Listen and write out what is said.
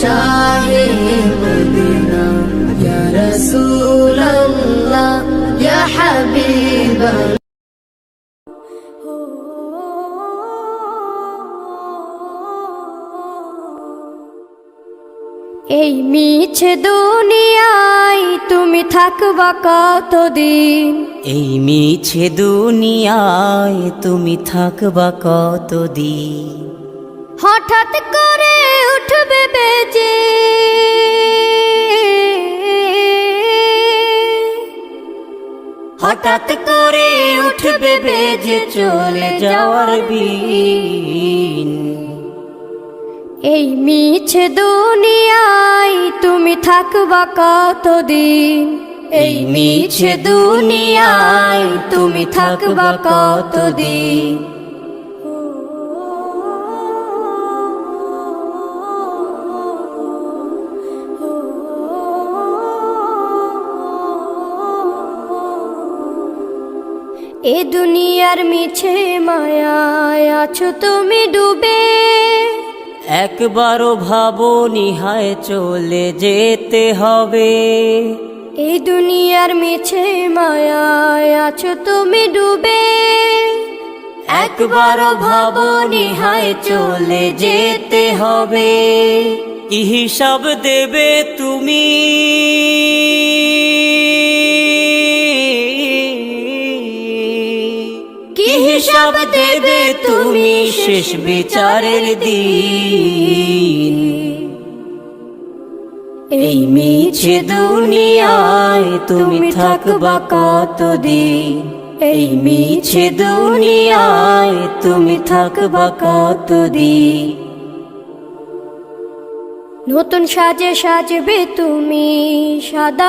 শাহে Medina ইয়া রাসূলুল্লাহ ইয়া হাবিবাল্লাহ। এই মিছে দুনিয়ায় তুমি থাকবা কতদিন, এই মিছে দুনিয়ায় তুমি থাকবা কতদিন। হঠাৎ করে উঠবে বেজে হঠাৎ করে উঠবে বেজে চলে যাওয়ার বিন। এই মিছে দুনিয়ায় তুমি থাকবা কতদিন, এই মিছে দুনিয়ায় তুমি থাকবা কতদিন। এ দুনিয়ার মিছে মায়ায় আছো তুমি ডুবে, একবারও ভাবনি হায় চলে যেতে হবে। এই দুনিয়ার মিছে মায়ায় আছো তুমি ডুবে, একবারও ভাবনি হায় চলে যেতে হবে। কি হিসাব দেবে তুমি, কি হিসাব দেবে তুমি শেষ বিচারের দিন। এই মিছে দুনিয়ায় তুমি থাকবা কতদিন, এই মিছে দুনিয়ায় তুমি থাকবা কতদিন। নতুন সাজে সাজবে তুমি সাদা